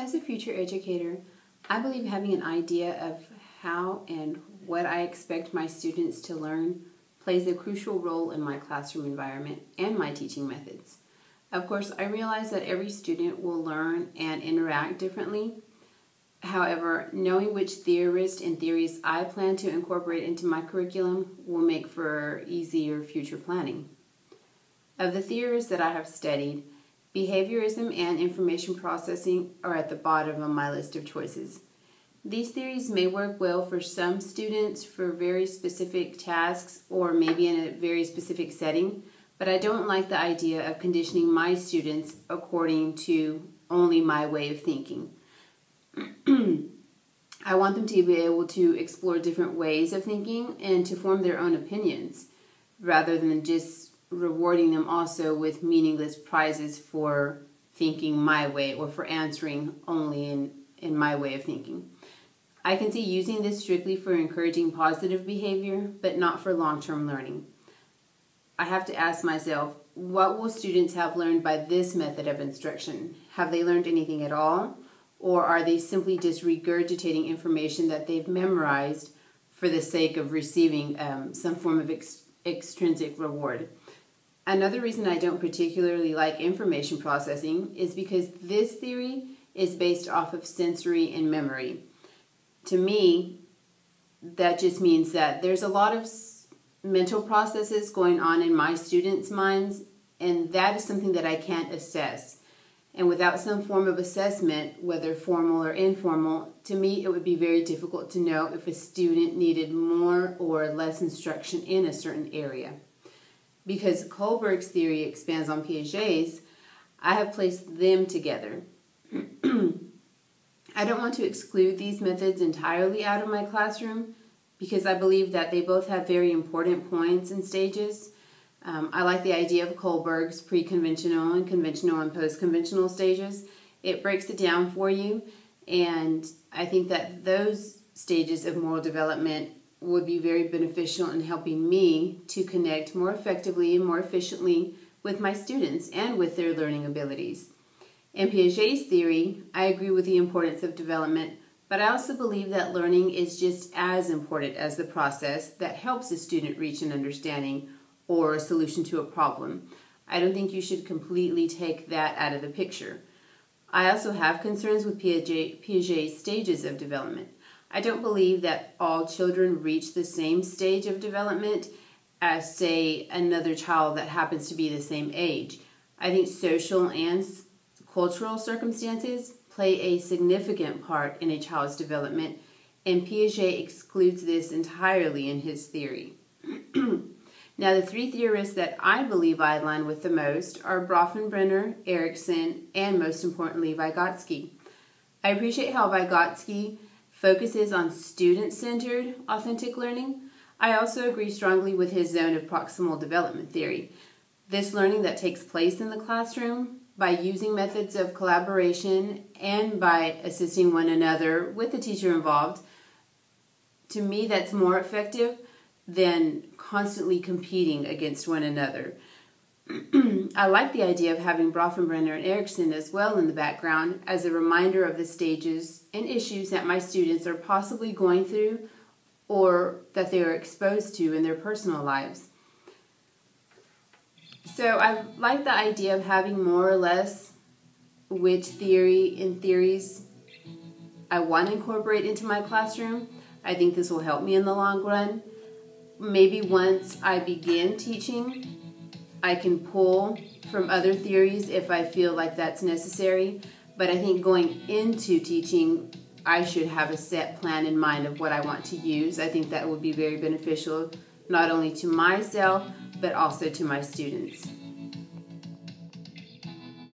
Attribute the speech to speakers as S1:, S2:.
S1: As a future educator, I believe having an idea of how and what I expect my students to learn plays a crucial role in my classroom environment and my teaching methods. Of course, I realize that every student will learn and interact differently. However, knowing which theorists and theories I plan to incorporate into my curriculum will make for easier future planning. Of the theorists that I have studied, behaviorism and information processing are at the bottom of my list of choices. These theories may work well for some students for very specific tasks or maybe in a very specific setting, but I don't like the idea of conditioning my students according to only my way of thinking. I want them to be able to explore different ways of thinking and to form their own opinions, rather than just rewarding them also with meaningless prizes for thinking my way or for answering only in my way of thinking. I can see using this strictly for encouraging positive behavior, but not for long-term learning. I have to ask myself, what will students have learned by this method of instruction? Have they learned anything at all? Or are they simply just regurgitating information that they've memorized for the sake of receiving some form of extrinsic reward? Another reason I don't particularly like information processing is because this theory is based off of sensory and memory. To me, that just means that there's a lot of mental processes going on in my students' minds, and that is something that I can't assess. And without some form of assessment, whether formal or informal, to me it would be very difficult to know if a student needed more or less instruction in a certain area. Because Kohlberg's theory expands on Piaget's, I have placed them together. I don't want to exclude these methods entirely out of my classroom because I believe that they both have very important points and stages. I like the idea of Kohlberg's pre-conventional and conventional and post-conventional stages. It breaks it down for you, and I think that those stages of moral development would be very beneficial in helping me to connect more effectively and more efficiently with my students and with their learning abilities. In Piaget's theory, I agree with the importance of development, but I also believe that learning is just as important as the process that helps a student reach an understanding or a solution to a problem. I don't think you should completely take that out of the picture. I also have concerns with Piaget's stages of development. I don't believe that all children reach the same stage of development as, say, another child that happens to be the same age. I think social and cultural circumstances play a significant part in a child's development, and Piaget excludes this entirely in his theory. Now, the three theorists that I believe I align with the most are Bronfenbrenner, Erikson, and most importantly, Vygotsky. I appreciate how Vygotsky focuses on student-centered authentic learning. I also agree strongly with his zone of proximal development theory. This learning that takes place in the classroom by using methods of collaboration and by assisting one another with the teacher involved, to me that's more effective than constantly competing against one another. I like the idea of having Bronfenbrenner and Erikson as well in the background as a reminder of the stages and issues that my students are possibly going through or that they are exposed to in their personal lives. So I like the idea of having more or less which theories I want to incorporate into my classroom. I think this will help me in the long run. Maybe once I begin teaching, I can pull from other theories if I feel like that's necessary. But I think going into teaching, I should have a set plan in mind of what I want to use. I think that would be very beneficial, not only to myself, but also to my students.